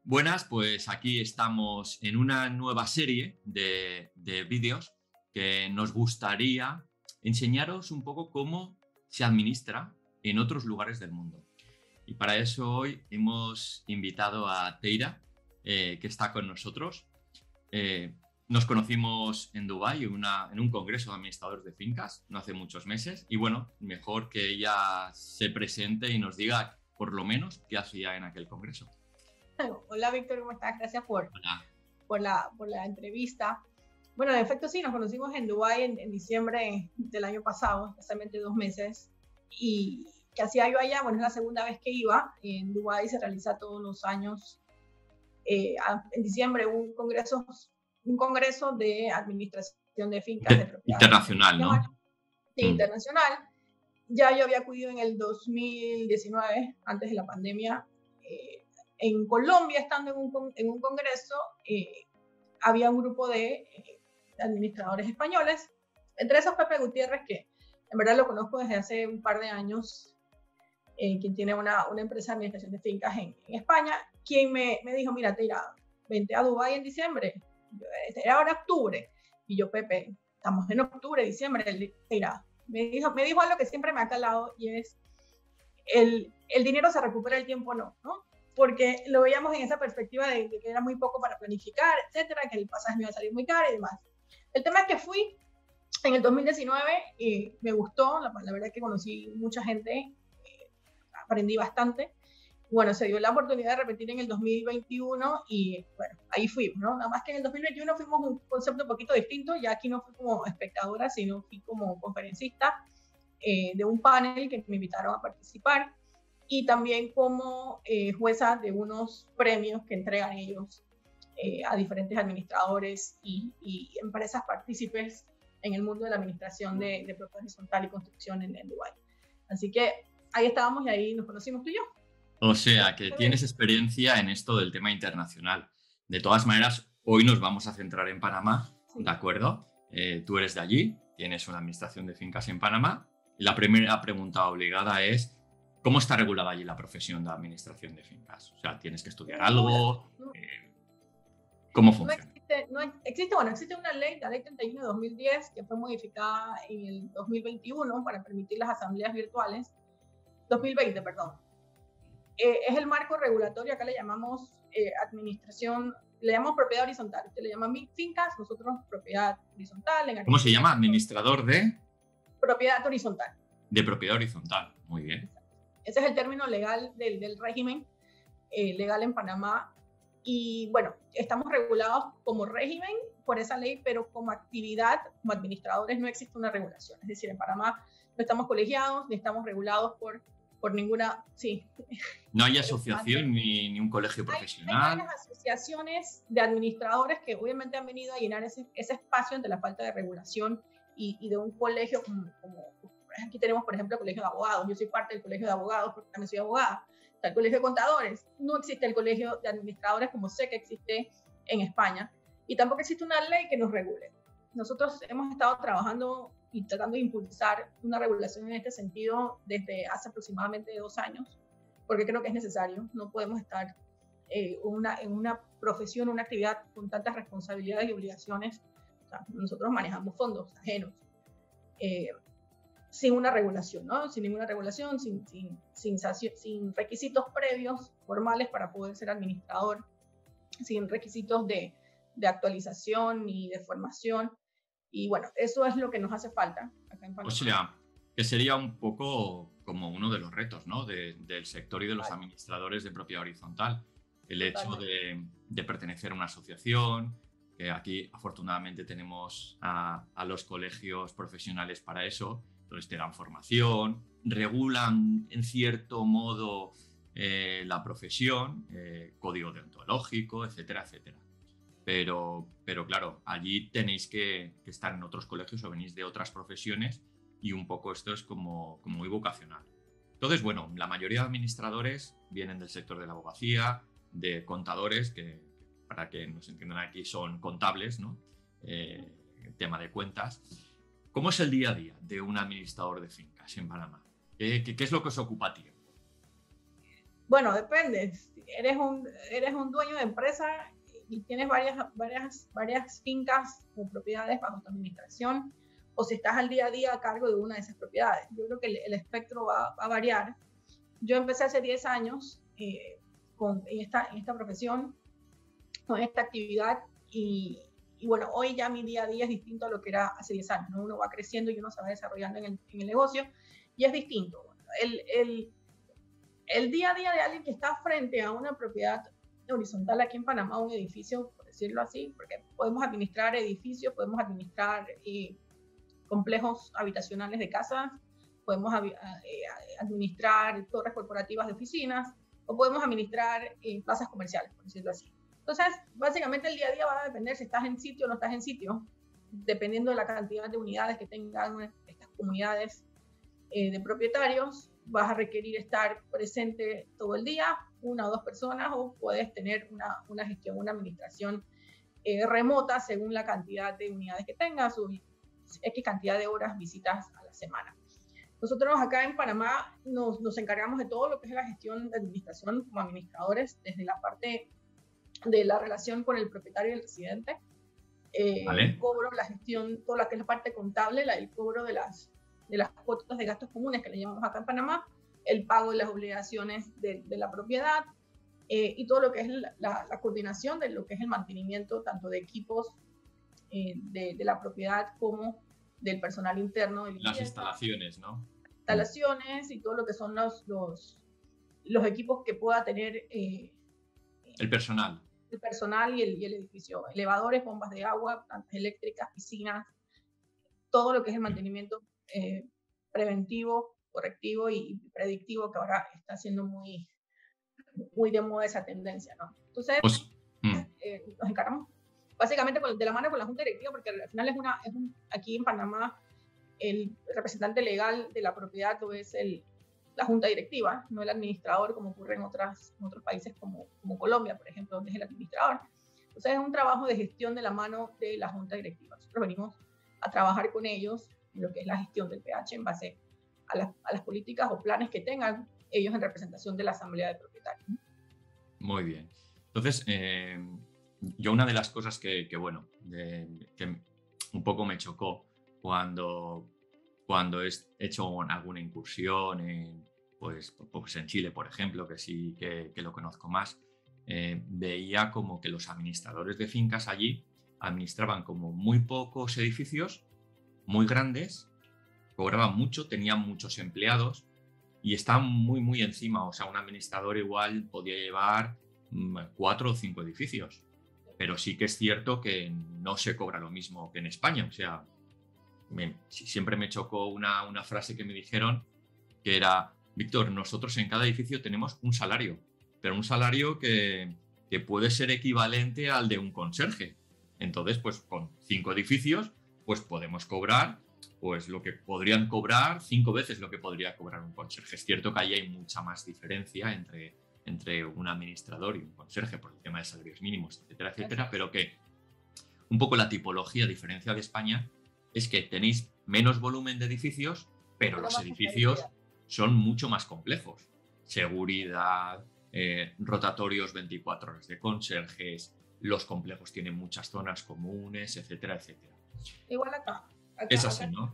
Buenas, pues aquí estamos en una nueva serie de vídeos que nos gustaría enseñaros un poco cómo se administra en otros lugares del mundo. Y para eso hoy hemos invitado a Teira, que está con nosotros. Nos conocimos en Dubái en un congreso de administradores de fincas no hace muchos meses y bueno, mejor que ella se presente y nos diga por lo menos qué hacía en aquel congreso. Hola Víctor, ¿cómo estás? Gracias Hola. por la entrevista. Bueno, en efecto sí, nos conocimos en Dubái en diciembre del año pasado, exactamente 2 meses. ¿Y qué hacía yo allá? Bueno, es la segunda vez que iba. En Dubái se realiza todos los años, en diciembre, un congreso de administración de fincas de propiedad Internacional, ¿no? internacional. Ya yo había acudido en el 2019, antes de la pandemia, en Colombia, estando en un congreso, había un grupo de administradores españoles, entre esos Pepe Gutiérrez, que en verdad lo conozco desde hace un par de años, quien tiene una empresa de administración de fincas en España, quien me dijo, mira, Teira, vente a Dubái en diciembre, era ahora octubre, y yo, Pepe, estamos en octubre, diciembre, Teira, me dijo algo que siempre me ha calado, y es, el dinero se recupera, el tiempo no, ¿no? Porque lo veíamos en esa perspectiva de que era muy poco para planificar, etcétera, que el pasaje me iba a salir muy caro y demás. El tema es que fui en el 2019 y me gustó, la verdad es que conocí mucha gente, aprendí bastante. Bueno, se dio la oportunidad de repetir en el 2021 y bueno, ahí fuimos, ¿no? Nada más que en el 2021 fuimos un concepto un poquito distinto, ya aquí no fui como espectadora, sino fui como conferencista de un panel que me invitaron a participar, y también como jueza de unos premios que entregan ellos a diferentes administradores y empresas partícipes en el mundo de la administración de propiedad horizontal y construcción en Dubái. Así que ahí estábamos y ahí nos conocimos tú y yo. O sea, que tienes experiencia en esto del tema internacional. De todas maneras, hoy nos vamos a centrar en Panamá, sí. ¿De acuerdo? Tú eres de allí, tienes una administración de fincas en Panamá. Y la primera pregunta obligada es, ¿cómo está regulada allí la profesión de administración de fincas? O sea, ¿tienes que estudiar algo? ¿Cómo funciona? Existe una ley, la ley 31 de 2010, que fue modificada en el 2021 para permitir las asambleas virtuales. 2020, perdón. Es el marco regulatorio, acá le llamamos administración, le llamamos propiedad horizontal. Usted le llama fincas, nosotros propiedad horizontal. ¿Cómo se llama? Administrador de... Propiedad horizontal. De propiedad horizontal, muy bien. Ese es el término legal del régimen legal en Panamá. Y bueno, estamos regulados como régimen por esa ley, pero como actividad, como administradores, no existe una regulación. Es decir, en Panamá no estamos colegiados, ni estamos regulados por ninguna... Sí. No hay asociación ni un colegio profesional. Hay varias asociaciones de administradores que obviamente han venido a llenar ese espacio ante la falta de regulación y de un colegio como aquí tenemos, por ejemplo, el colegio de abogados. Yo soy parte del colegio de abogados porque también soy abogada. Está el colegio de contadores. No existe el colegio de administradores como sé que existe en España. Y tampoco existe una ley que nos regule. Nosotros hemos estado trabajando y tratando de impulsar una regulación en este sentido desde hace aproximadamente 2 años, porque creo que es necesario. No podemos estar en una profesión, una actividad con tantas responsabilidades y obligaciones. O sea, nosotros manejamos fondos ajenos. Sin una regulación, ¿no? Sin ninguna regulación, sin requisitos previos formales para poder ser administrador, sin requisitos de actualización y de formación. Y bueno, eso es lo que nos hace falta acá en Panamá. O sea, que sería un poco como uno de los retos, ¿no? Del sector y de los administradores de propiedad horizontal. El hecho de pertenecer a una asociación, que aquí afortunadamente tenemos a los colegios profesionales para eso. Entonces te dan formación, regulan en cierto modo la profesión, código deontológico, etcétera, etcétera. Pero claro, allí tenéis que estar en otros colegios o venís de otras profesiones y un poco esto es como muy vocacional. Entonces, bueno, la mayoría de administradores vienen del sector de la abogacía, de contadores, que para que nos entiendan aquí son contables, ¿no? El tema de cuentas. ¿Cómo es el día a día de un administrador de fincas en Panamá? ¿Qué es lo que os ocupa a tiempo? Bueno, depende. Si eres un dueño de empresa y tienes varias fincas o propiedades bajo tu administración, o si estás al día a día a cargo de una de esas propiedades. Yo creo que el espectro va a variar. Yo empecé hace 10 años en esta profesión, con esta actividad, y bueno, hoy ya mi día a día es distinto a lo que era hace 10 años, ¿no? Uno va creciendo y uno se va desarrollando en el negocio y es distinto. El día a día de alguien que está frente a una propiedad horizontal aquí en Panamá, un edificio, por decirlo así, porque podemos administrar edificios, podemos administrar complejos habitacionales de casas, podemos administrar torres corporativas de oficinas, o podemos administrar plazas comerciales, por decirlo así. Entonces, básicamente el día a día va a depender si estás en sitio o no estás en sitio, dependiendo de la cantidad de unidades que tengan estas comunidades de propietarios. Vas a requerir estar presente todo el día, una o dos personas, o puedes tener una gestión, una administración remota según la cantidad de unidades que tengas o X cantidad de horas visitas a la semana. Nosotros acá en Panamá nos encargamos de todo lo que es la gestión de administración como administradores, desde la parte de la relación con el propietario y el residente, ¿Vale? el cobro, la gestión, toda la que es la parte contable, el cobro de las cuotas de gastos comunes que le llamamos acá en Panamá, el pago de las obligaciones de la propiedad y todo lo que es la coordinación de lo que es el mantenimiento tanto de equipos de la propiedad como del personal interno. Las instalaciones, ¿no? Instalaciones y todo lo que son los equipos que pueda tener el personal. El personal y el edificio. Elevadores, bombas de agua, plantas eléctricas, piscinas, todo lo que es el mantenimiento preventivo, correctivo y predictivo, que ahora está siendo muy de moda esa tendencia, ¿no? Entonces, pues, nos encargamos básicamente de la mano con la Junta Directiva, porque al final aquí en Panamá el representante legal de la propiedad lo es la Junta Directiva, no el administrador, como ocurre en otros países como Colombia, por ejemplo, donde es el administrador. Entonces es un trabajo de gestión de la mano de la Junta Directiva. Nosotros venimos a trabajar con ellos en lo que es la gestión del PH en base a las políticas o planes que tengan ellos en representación de la Asamblea de Propietarios. Muy bien. Entonces, yo una de las cosas que un poco me chocó cuando he hecho alguna incursión pues en Chile, por ejemplo, que sí que lo conozco más, veía como que los administradores de fincas allí administraban como muy pocos edificios, muy grandes, cobraban mucho, tenían muchos empleados y estaban muy encima. O sea, un administrador igual podía llevar 4 o 5 edificios, pero sí que es cierto que no se cobra lo mismo que en España. O sea, siempre me chocó una frase que me dijeron que era: Víctor, nosotros en cada edificio tenemos un salario, pero un salario que puede ser equivalente al de un conserje. Entonces, pues con 5 edificios, pues podemos cobrar pues lo que podrían cobrar 5 veces lo que podría cobrar un conserje. Es cierto que ahí hay mucha más diferencia entre un administrador y un conserje por el tema de salarios mínimos, etcétera, etcétera, pero que un poco la tipología, a diferencia de España, es que tenéis menos volumen de edificios, pero los edificios son mucho más complejos. Seguridad, rotatorios 24 horas de conserjes, los complejos tienen muchas zonas comunes, etcétera, etcétera. Igual acá es así, ¿no?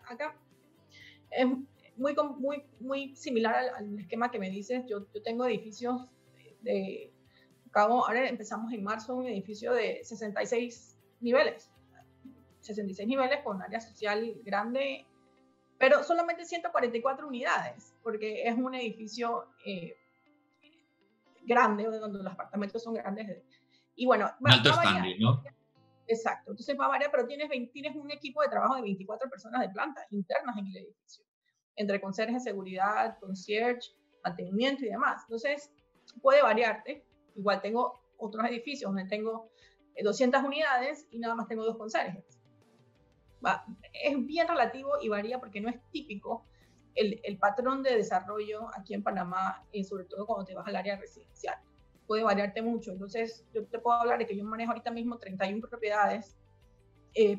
Acá es muy similar al esquema que me dices. Yo tengo edificios ahora empezamos en marzo un edificio de 66 niveles. 66 niveles con área social grande, pero solamente 144 unidades, porque es un edificio grande, donde los apartamentos son grandes. Y bueno, alto standing, ¿no? Exacto, entonces va a variar, pero tienes un equipo de trabajo de 24 personas de planta internas en el edificio, entre conserje, seguridad, concierge, mantenimiento y demás. Entonces puede variarte. Igual tengo otros edificios donde tengo 200 unidades y nada más tengo 2 conserjes. Es bien relativo y varía porque no es típico el patrón de desarrollo aquí en Panamá, sobre todo cuando te vas al área residencial. Puede variarte mucho. Entonces, yo te puedo hablar de que yo manejo ahorita mismo 31 propiedades,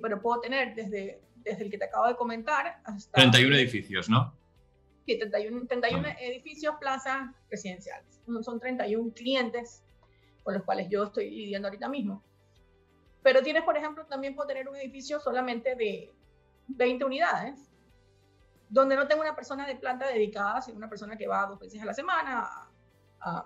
pero puedo tener desde el que te acabo de comentar hasta... 31 edificios, ¿no? Sí, 31 edificios, plazas residenciales. Son 31 clientes con los cuales yo estoy lidiando ahorita mismo. Pero tienes, por ejemplo, también puedo tener un edificio solamente de 20 unidades, donde no tengo una persona de planta dedicada, sino una persona que va 2 veces a la semana a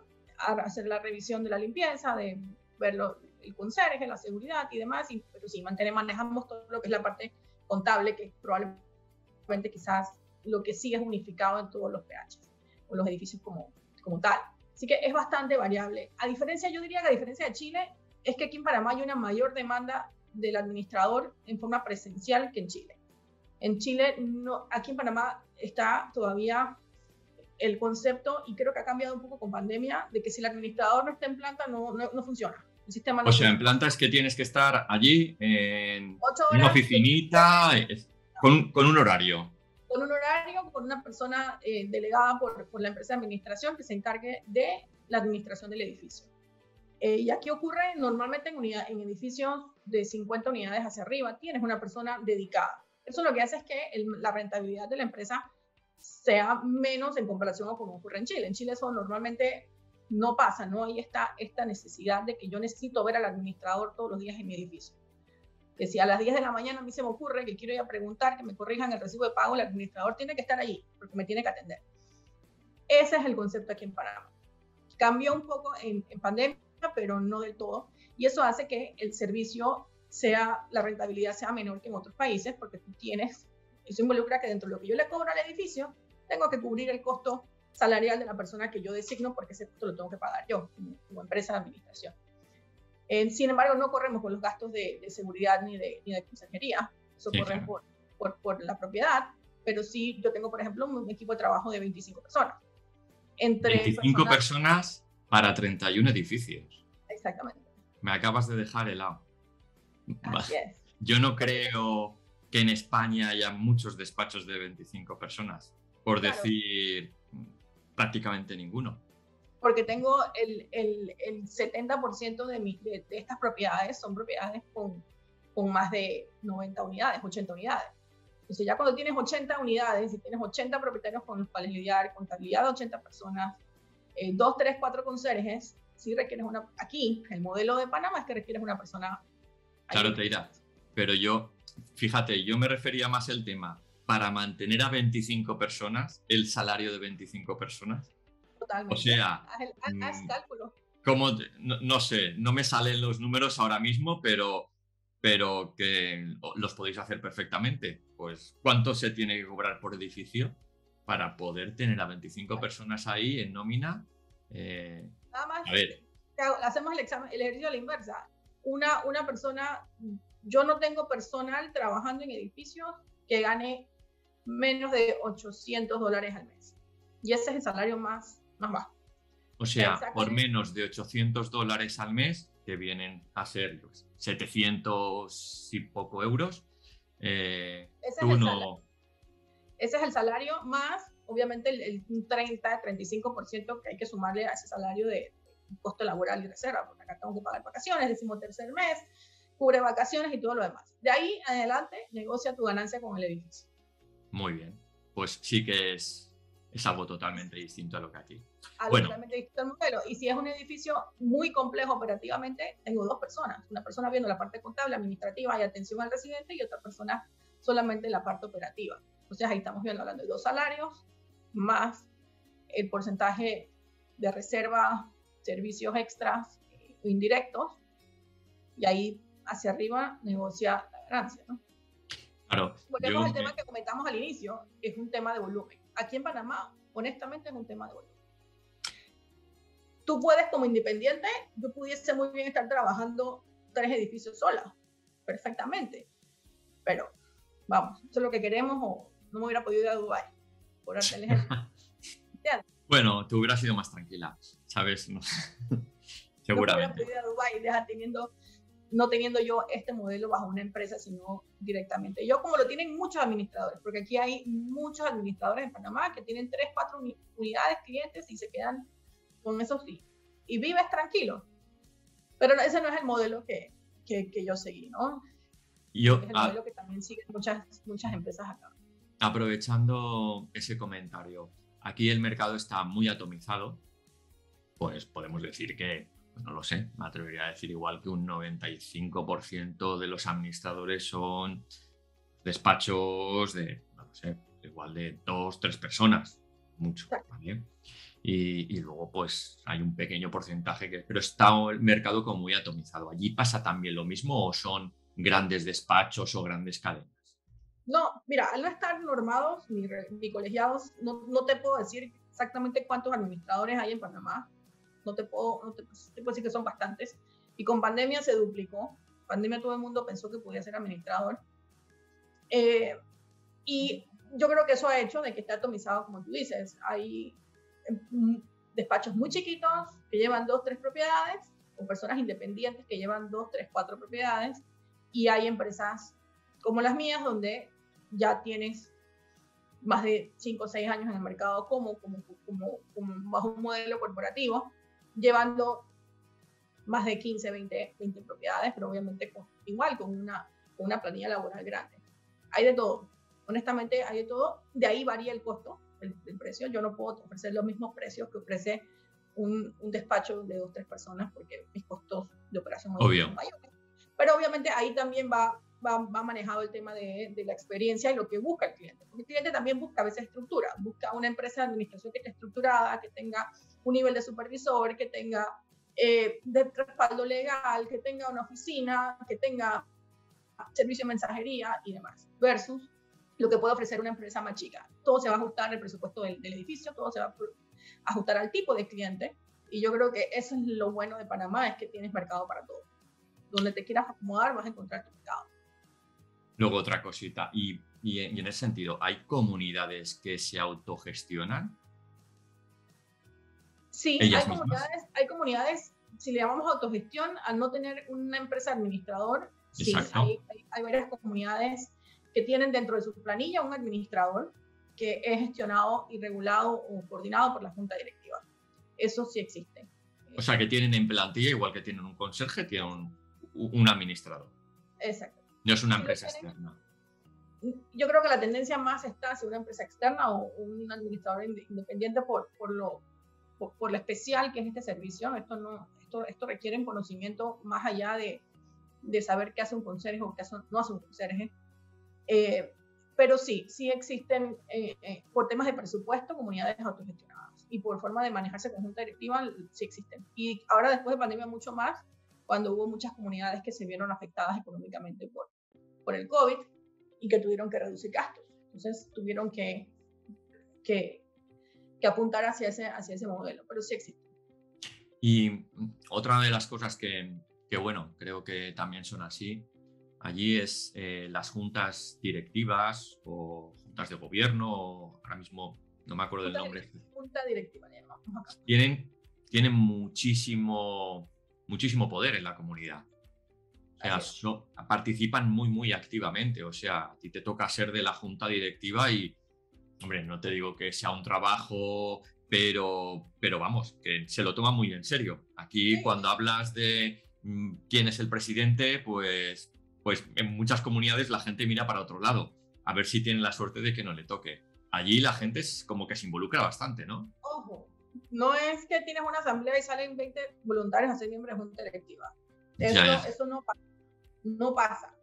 hacer la revisión de la limpieza, de ver el conserje, la seguridad y demás, pero sí, manejamos todo lo que es la parte contable, que probablemente quizás lo que sí es unificado en todos los PHs o los edificios como tal. Así que es bastante variable. Yo diría que a diferencia de Chile, es que aquí en Panamá hay una mayor demanda del administrador en forma presencial que en Chile. En Chile, no, aquí en Panamá está todavía el concepto, y creo que ha cambiado un poco con pandemia, de que si el administrador no está en planta, no funciona. El sistema no funciona. En planta es que tienes que estar allí en 8 horas una oficinita, con un horario. Con un horario, con una persona delegada por la empresa de administración que se encargue de la administración del edificio. Y aquí ocurre normalmente en edificios de 50 unidades hacia arriba, tienes una persona dedicada. Eso lo que hace es que la rentabilidad de la empresa sea menos en comparación a como ocurre en Chile. En Chile eso normalmente no pasa, no hay esta necesidad de que yo necesito ver al administrador todos los días en mi edificio. Que si a las 10 de la mañana a mí se me ocurre que quiero ir a preguntar que me corrijan el recibo de pago, el administrador tiene que estar allí porque me tiene que atender. Ese es el concepto aquí en Panamá. Cambió un poco en pandemia, pero no del todo, y eso hace que el servicio la rentabilidad sea menor que en otros países, porque eso involucra que dentro de lo que yo le cobro al edificio, tengo que cubrir el costo salarial de la persona que yo designo, porque ese costo lo tengo que pagar yo como empresa de administración. Sin embargo, no corremos con los gastos de seguridad ni de consejería, eso corre por la propiedad, pero sí yo tengo, por ejemplo, un equipo de trabajo de 25 personas. 25 personas para 31 edificios. Exactamente. Me acabas de dejar helado. Así es. Yo no creo que en España haya muchos despachos de 25 personas, por decir prácticamente ninguno. Porque tengo el 70% de estas propiedades son propiedades con más de 90 unidades, 80 unidades. Entonces ya cuando tienes 80 unidades y tienes 80 propietarios con los cuales lidiar, contabilidad de 80 personas, 2, 3, 4 conserjes, sí requieres aquí, el modelo de Panamá es que requieres una persona. Claro, Teira, pero fíjate, yo me refería más al tema para mantener a 25 personas, el salario de 25 personas. Totalmente. O sea, haz cálculo. No sé, no me salen los números ahora mismo, pero que los podéis hacer perfectamente. Pues, ¿cuánto se tiene que cobrar por edificio para poder tener a 25 personas ahí en nómina? Nada más, a ver. Hacemos el ejercicio a la inversa. Una persona, yo no tengo personal trabajando en edificios que gane menos de $800 al mes. Y ese es el salario más bajo. O sea, por menos de $800 al mes, que vienen a ser 700 y poco euros, ese es el salario más, obviamente, el 30-35% que hay que sumarle a ese salario de costo laboral y reserva, porque acá tengo que pagar vacaciones, 13º mes, cubre vacaciones y todo lo demás. De ahí adelante, negocia tu ganancia con el edificio. Muy bien. Pues sí que es algo totalmente distinto a lo que aquí. Totalmente distinto al modelo. Y si es un edificio muy complejo operativamente, tengo 2 personas. Una persona viendo la parte contable, administrativa y atención al residente, y otra persona solamente la parte operativa. Entonces ahí estamos hablando de 2 salarios, más el porcentaje de reserva, servicios extras o indirectos, y ahí hacia arriba negocia la ganancia, ¿no? Claro. Volvemos al tema que comentamos al inicio, es un tema de volumen. Aquí en Panamá, honestamente, es un tema de volumen. Tú puedes, como independiente, yo pudiese muy bien estar trabajando 3 edificios sola, perfectamente. Pero, vamos, eso es lo que queremos, o no me hubiera podido ir a Dubái, por darte el ejemplo. Bueno, tú hubieras sido más tranquila, ¿sabes? No. Seguramente. No hubiera podido ir a Dubái, no teniendo yo este modelo bajo una empresa, sino directamente. Yo, como lo tienen muchos administradores, porque aquí hay muchos administradores en Panamá que tienen 3, 4 unidades, clientes, y se quedan con eso sí. Y vives tranquilo. Pero ese no es el modelo que yo seguí, ¿no? Es el modelo que también siguen muchas empresas acá. aprovechando ese comentario, aquí el mercado está muy atomizado, pues podemos decir que, pues no lo sé, me atrevería a decir igual que un 95% de los administradores son despachos de, no lo sé, igual de 2, 3 personas, mucho, ¿vale? Y luego pues hay un pequeño porcentaje que... Pero está el mercado como muy atomizado. ¿Allí pasa también lo mismo o son grandes despachos o grandes cadenas? No, mira, al no estar normados ni colegiados, no te puedo decir exactamente cuántos administradores hay en Panamá. No te puedo decir que son bastantes. Y con pandemia se duplicó. Pandemia todo el mundo pensó que podía ser administrador. Y yo creo que eso ha hecho de que esté atomizado, como tú dices. Hay despachos muy chiquitos que llevan 2, 3 propiedades, o personas independientes que llevan 2, 3, 4 propiedades, y hay empresas como las mías donde ya tienes más de 5 o 6 años en el mercado como bajo un modelo corporativo, llevando más de 15, 20 propiedades, pero obviamente igual con una planilla laboral grande. Hay de todo, honestamente hay de todo, de ahí varía el costo, el precio. Yo no puedo ofrecer los mismos precios que ofrece un despacho de 2, 3 personas porque mis costos de operación son mayores. Pero obviamente ahí también va manejado el tema de la experiencia y lo que busca el cliente. Porque el cliente también busca a veces estructura, busca una empresa de administración que esté estructurada, que tenga un nivel de supervisor, que tenga de respaldo legal, que tenga una oficina, que tenga servicio de mensajería y demás, versus lo que puede ofrecer una empresa más chica. Todo se va a ajustar al presupuesto del edificio, todo se va a ajustar al tipo de cliente, y yo creo que eso es lo bueno de Panamá, es que tienes mercado para todo. Donde te quieras acomodar vas a encontrar tu mercado. Luego otra cosita, y en ese sentido, ¿hay comunidades que se autogestionan? Sí, hay comunidades, si le llamamos autogestión, al no tener una empresa administrador, sí, hay varias comunidades que tienen dentro de su planilla un administrador que es gestionado y regulado o coordinado por la junta directiva. Eso sí existe. O sea, que tienen en plantilla, igual que tienen un conserje, tienen un administrador. Exacto. No es una empresa externa. Yo creo que la tendencia más está hacia una empresa externa o un administrador independiente por lo especial que es este servicio. Esto requiere un conocimiento más allá de saber qué hace un conserje o qué no hace un conserje. Pero sí existen, por temas de presupuesto, comunidades autogestionadas, y por forma de manejarse con junta directiva, sí existen. Y ahora, después de pandemia, mucho más, cuando hubo muchas comunidades que se vieron afectadas económicamente por el COVID y que tuvieron que reducir gastos. Entonces tuvieron que apuntar hacia ese modelo, pero sí existe. Y otra de las cosas que bueno, creo que también son así, allí es las juntas directivas o juntas de gobierno, o ahora mismo no me acuerdo del nombre. Junta directiva, le llamamos acá. Tienen muchísimo poder en la comunidad. O sea, participan muy activamente. O sea, a ti te toca ser de la junta directiva y, hombre, no te digo que sea un trabajo, pero vamos, que se lo toma muy en serio. Aquí, cuando hablas de quién es el presidente, pues en muchas comunidades la gente mira para otro lado, a ver si tienen la suerte de que no le toque. Allí la gente es como que se involucra bastante, ¿no? Ojo, no es que tienes una asamblea y salen 20 voluntarios a ser miembros de junta directiva. Eso no pasa. No pasa.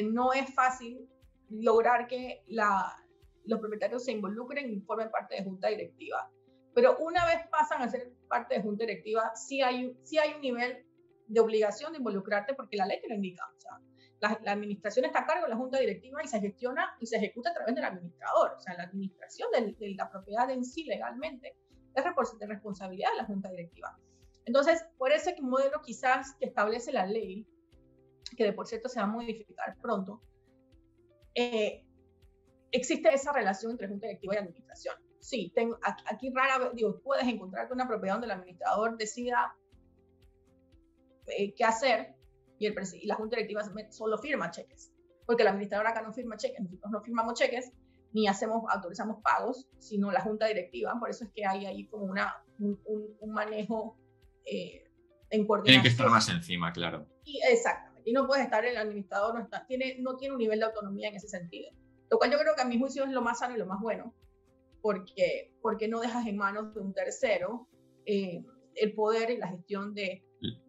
No es fácil lograr que los propietarios se involucren y formen parte de junta directiva. Pero una vez pasan a ser parte de junta directiva, sí hay un nivel de obligación de involucrarte, porque la ley te lo indica. O sea, la administración está a cargo de la junta directiva y se gestiona y se ejecuta a través del administrador. O sea, la administración de la propiedad en sí legalmente es de responsabilidad de la junta directiva. Entonces, por ese modelo quizás que establece la ley, que de por cierto se va a modificar pronto, existe esa relación entre junta directiva y administración. Sí, aquí puedes encontrarte una propiedad donde el administrador decida qué hacer y la junta directiva solo firma cheques, porque el administrador acá no firma cheques, nosotros no firmamos cheques ni autorizamos pagos, sino la junta directiva. Por eso es que hay ahí como un manejo en coordinación. Tienen que estar más encima, claro. Exactamente. Y no puedes estar, el administrador no tiene un nivel de autonomía en ese sentido. lo cual yo creo que a mi juicio es lo más sano y lo más bueno, porque no dejas en manos de un tercero el poder y la gestión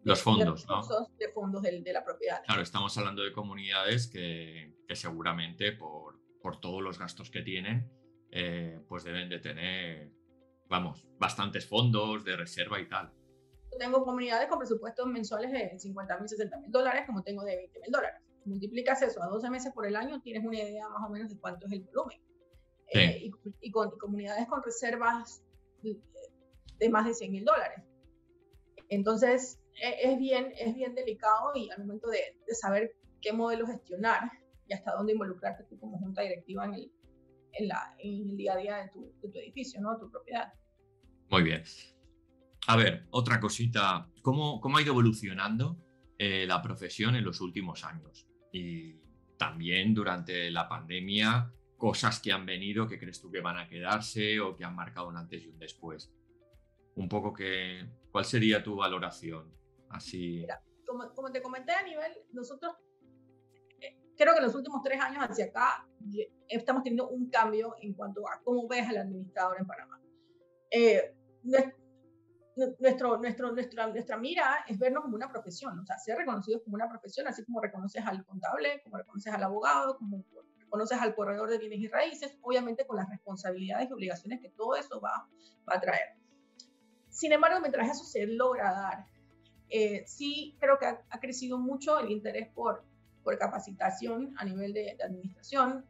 los fondos, de recursos, ¿no? De fondos de la propiedad. Claro, estamos hablando de comunidades que seguramente por todos los gastos que tienen, pues deben de tener, vamos, bastantes fondos de reserva y tal. Tengo comunidades con presupuestos mensuales de $50,000, $60,000, como tengo de $20,000. Multiplicas eso a 12 meses por el año, tienes una idea más o menos de cuánto es el volumen. Sí. Y con comunidades con reservas de más de $100,000. Entonces, es bien delicado, y al momento de saber qué modelo gestionar y hasta dónde involucrarte tú como junta directiva en el día a día de tu edificio, ¿no? Tu propiedad. Muy bien. A ver, otra cosita. ¿Cómo ha ido evolucionando la profesión en los últimos años? Y también durante la pandemia, cosas que han venido que crees tú que van a quedarse o que han marcado un antes y un después. Un poco ¿cuál sería tu valoración? Así. Mira, como te comenté a nivel, nosotros creo que en los últimos 3 años hacia acá estamos teniendo un cambio en cuanto a cómo ves al administrador en Panamá. Nuestra mira es vernos como una profesión, o sea, ser reconocidos como una profesión, así como reconoces al contable, como reconoces al abogado, como reconoces al corredor de bienes y raíces, obviamente con las responsabilidades y obligaciones que todo eso va a traer. Sin embargo, mientras eso se logra dar, sí creo que ha crecido mucho el interés por capacitación a nivel de administración.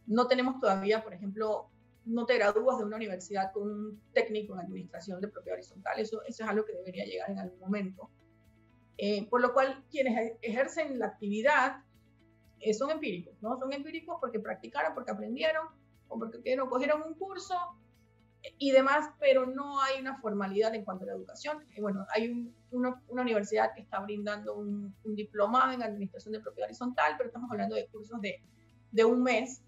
No tenemos todavía, por ejemplo, no te gradúas de una universidad con un técnico en administración de propiedad horizontal. Eso es algo que debería llegar en algún momento. Por lo cual, quienes ejercen la actividad son empíricos, ¿no? Son empíricos porque practicaron, porque aprendieron, o porque cogieron un curso y demás, pero no hay una formalidad en cuanto a la educación. Bueno, hay una universidad que está brindando un diplomado en administración de propiedad horizontal, pero estamos hablando de cursos de un mes.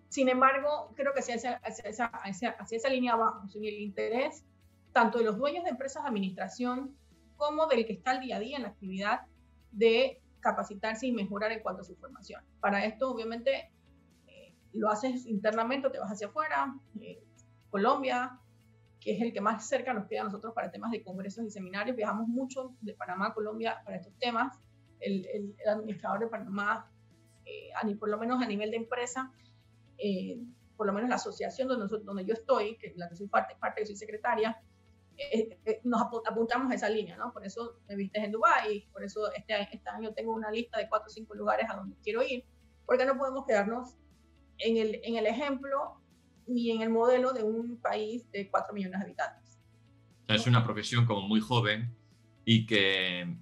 Sin embargo, creo que hacia esa línea vamos, en el interés tanto de los dueños de empresas de administración como del que está al día a día en la actividad de capacitarse y mejorar en cuanto a su formación. Para esto, obviamente, lo haces internamente o te vas hacia afuera. Colombia, que es el que más cerca nos queda a nosotros para temas de congresos y seminarios. Viajamos mucho de Panamá a Colombia para estos temas. El administrador de Panamá, por lo menos a nivel de empresa, por lo menos la asociación donde yo estoy, que la que soy parte que soy secretaria, nos apuntamos a esa línea, ¿no? Por eso me viste en Dubái, por eso este año tengo una lista de 4 o 5 lugares a donde quiero ir, porque no podemos quedarnos en el ejemplo ni en el modelo de un país de 4 millones de habitantes. O sea, es una profesión como muy joven y que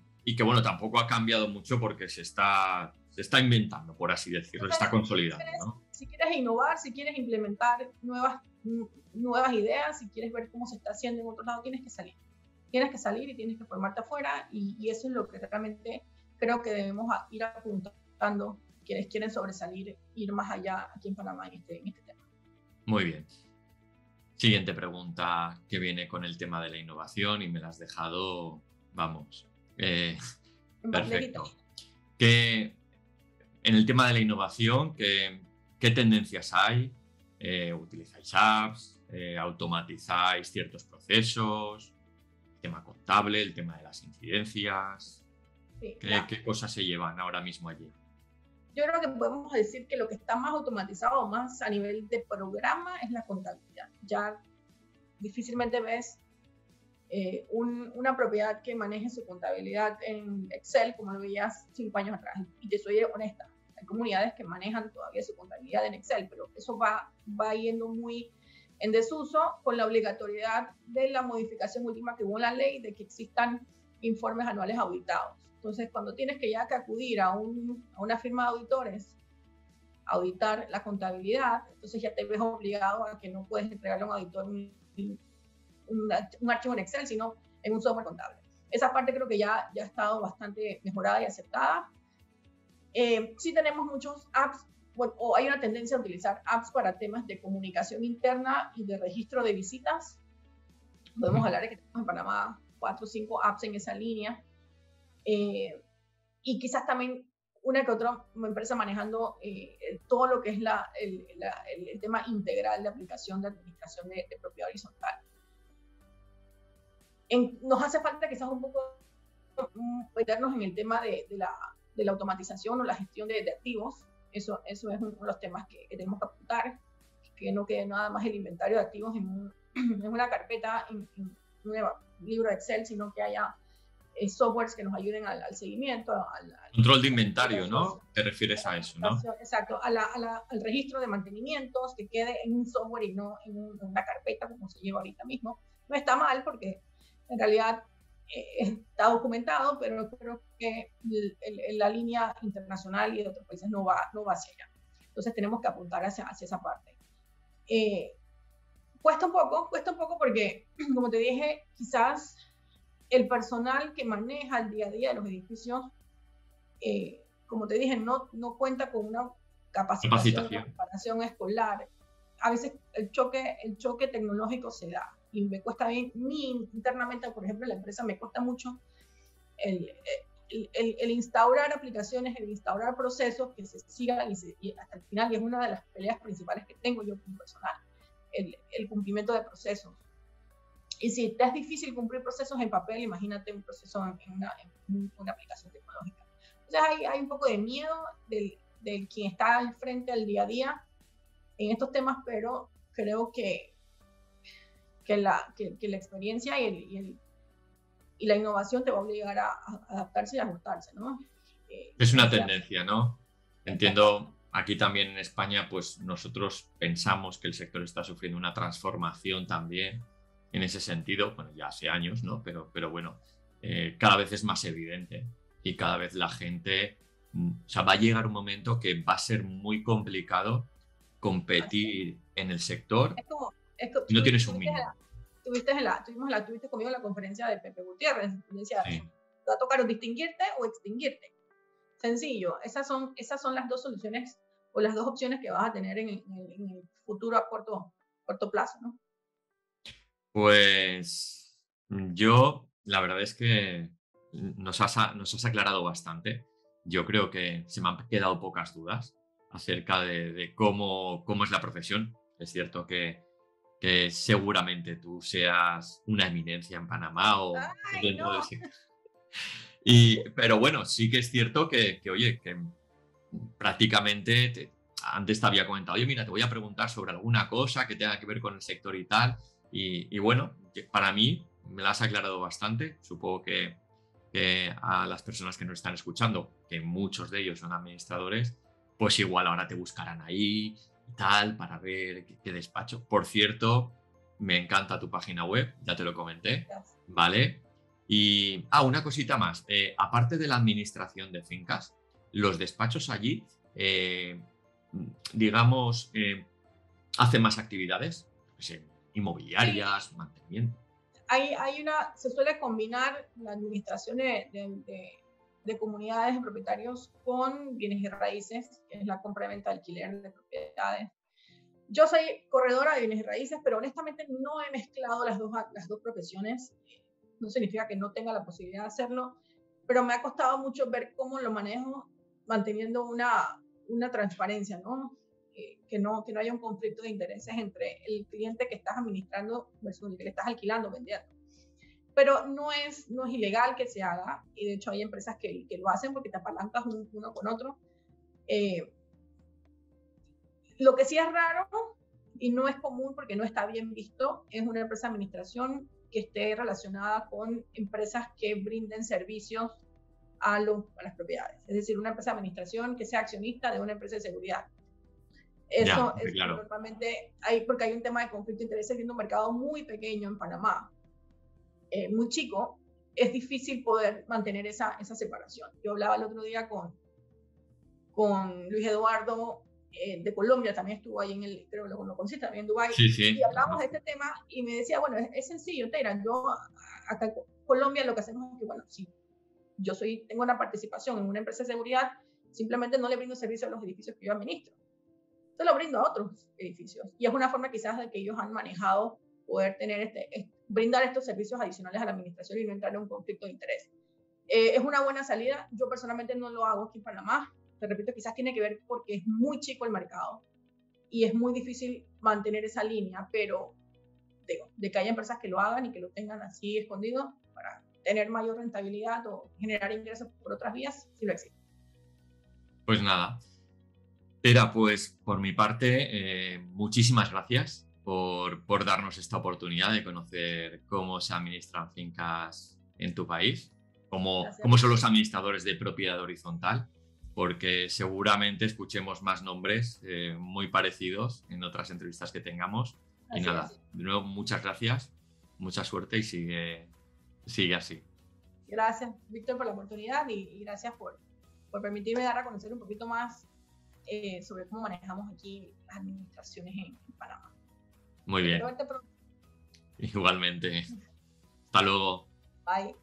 bueno, tampoco ha cambiado mucho porque se está inventando, por así decirlo, se está consolidando, ¿no? Si quieres innovar, si quieres implementar nuevas ideas, si quieres ver cómo se está haciendo en otro lado, tienes que salir. Tienes que salir y tienes que formarte afuera, y eso es lo que realmente creo que debemos ir apuntando quienes quieren sobresalir, ir más allá aquí en Panamá en este tema. Muy bien. Siguiente pregunta que viene con el tema de la innovación y me la has dejado, vamos, perfecto. En el tema de la innovación, ¿qué tendencias hay? ¿Utilizáis apps? ¿Automatizáis ciertos procesos? ¿El tema contable? ¿El tema de las incidencias? Sí, ¿Qué cosas se llevan ahora mismo allí? Yo creo que podemos decir que lo que está más automatizado, más a nivel de programa, es la contabilidad. Ya difícilmente ves una propiedad que maneje su contabilidad en Excel, como lo veías 5 años atrás. Y te soy honesta, hay comunidades que manejan todavía su contabilidad en Excel, pero eso va yendo muy en desuso con la obligatoriedad de la modificación última que hubo en la ley de que existan informes anuales auditados. Entonces, cuando tienes que acudir a una firma de auditores a auditar la contabilidad, entonces ya te ves obligado a que no puedes entregarle a un auditor un archivo en Excel, sino en un software contable. Esa parte creo que ya ha estado bastante mejorada y aceptada. Sí tenemos muchos apps, o hay una tendencia a utilizar apps para temas de comunicación interna y de registro de visitas. Podemos hablar de que tenemos en Panamá 4 o 5 apps en esa línea. Y quizás también una que otra empresa manejando todo lo que es el tema integral de aplicación de administración de propiedad horizontal. Nos hace falta quizás un poco meternos en el tema de la automatización o la gestión de activos. Eso es uno de los temas que tenemos que apuntar, que no quede nada más el inventario de activos en una carpeta, en un libro de Excel, sino que haya softwares que nos ayuden al seguimiento. Control de inventario, ¿no? Te refieres a eso, ¿no? Exacto, al registro de mantenimientos, que quede en un software y no en una carpeta como se lleva ahorita mismo. No está mal porque en realidad está documentado, pero creo que la línea internacional y de otros países no va hacia allá. Entonces tenemos que apuntar hacia esa parte. Cuesta un poco porque, como te dije, quizás el personal que maneja el día a día de los edificios, como te dije, no cuenta con una capacitación, una preparación escolar. A veces el choque tecnológico se da y me cuesta bien, internamente, por ejemplo, en la empresa me cuesta mucho el instaurar aplicaciones, el instaurar procesos que se sigan y hasta el final, y es una de las peleas principales que tengo yo como personal, el cumplimiento de procesos. Y si te es difícil cumplir procesos en papel, imagínate un proceso en una aplicación tecnológica. Entonces hay un poco de miedo del quien está al frente al día a día en estos temas, pero creo que la experiencia y la innovación te va a obligar a adaptarse y a ajustarse, ¿no? Es una tendencia, ¿no? Entiendo, aquí también en España, pues nosotros pensamos que el sector está sufriendo una transformación también en ese sentido, bueno, ya hace años, ¿no? Pero bueno, cada vez es más evidente y cada vez la gente, o sea, va a llegar un momento que va a ser muy complicado competir en el sector si no tienes un mínimo. Tuviste conmigo en la conferencia de Pepe Gutiérrez, decía, sí, va a tocar o distinguirte o extinguirte. Sencillo, esas son las dos soluciones o las dos opciones que vas a tener en el futuro a corto plazo, ¿no? Pues yo, la verdad es que nos has aclarado bastante. Yo creo que se me han quedado pocas dudas acerca de cómo es la profesión. Es cierto que seguramente tú seas una eminencia en Panamá o dentro del sector. Pero bueno, sí que es cierto que oye, que prácticamente antes te había comentado, oye, mira, te voy a preguntar sobre alguna cosa que tenga que ver con el sector y tal. Y bueno, para mí me la has aclarado bastante. Supongo que a las personas que nos están escuchando, que muchos de ellos son administradores, pues igual ahora te buscarán ahí y tal para ver qué despacho. Por cierto, me encanta tu página web, ya te lo comenté, ¿vale? Y una cosita más. Aparte de la administración de fincas, los despachos allí, digamos, hacen más actividades, pues, inmobiliarias, sí, mantenimiento. Se suele combinar la administración de comunidades de propietarios con bienes y raíces, que es la compra-venta de alquiler de propiedades. Yo soy corredora de bienes y raíces, pero honestamente no he mezclado las dos profesiones. No significa que no tenga la posibilidad de hacerlo, pero me ha costado mucho ver cómo lo manejo manteniendo una transparencia, ¿no? Que no haya un conflicto de intereses entre el cliente que estás administrando versus el que le estás alquilando, vendiendo. Pero no es ilegal que se haga, y de hecho hay empresas que lo hacen porque te apalancas uno con otro. Lo que sí es raro y no es común porque no está bien visto es una empresa de administración que esté relacionada con empresas que brinden servicios a las propiedades. Es decir, una empresa de administración que sea accionista de una empresa de seguridad. Eso es claro. Normalmente porque hay un tema de conflicto de intereses, siendo un mercado muy pequeño en Panamá, muy chico, es difícil poder mantener esa separación. Yo hablaba el otro día con Luis Eduardo de Colombia, también estuvo ahí creo que lo conociste también en Dubái, sí. Y hablamos de este tema y me decía, bueno, es sencillo, Teira, yo acá en Colombia lo que hacemos es que, bueno, si yo tengo una participación en una empresa de seguridad, simplemente no le brindo servicio a los edificios que yo administro. Se lo brindo a otros edificios. Y es una forma quizás de que ellos han manejado poder tener brindar estos servicios adicionales a la administración y no entrar en un conflicto de interés. Es una buena salida. Yo personalmente no lo hago aquí en Panamá. Te repito, quizás tiene que ver porque es muy chico el mercado y es muy difícil mantener esa línea, pero digo, de que haya empresas que lo hagan y que lo tengan así escondido para tener mayor rentabilidad o generar ingresos por otras vías, sí lo existe. Pues nada. Tera, pues por mi parte, muchísimas gracias por darnos esta oportunidad de conocer cómo se administran fincas en tu país, cómo son los administradores de propiedad horizontal, porque seguramente escuchemos más nombres muy parecidos en otras entrevistas que tengamos. Y Así nada, es. de nuevo, muchas gracias, mucha suerte y sigue así. Gracias, Víctor, por la oportunidad y gracias por permitirme dar a conocer un poquito más sobre cómo manejamos aquí las administraciones en Panamá. Muy bien. Igualmente. Hasta luego. Bye.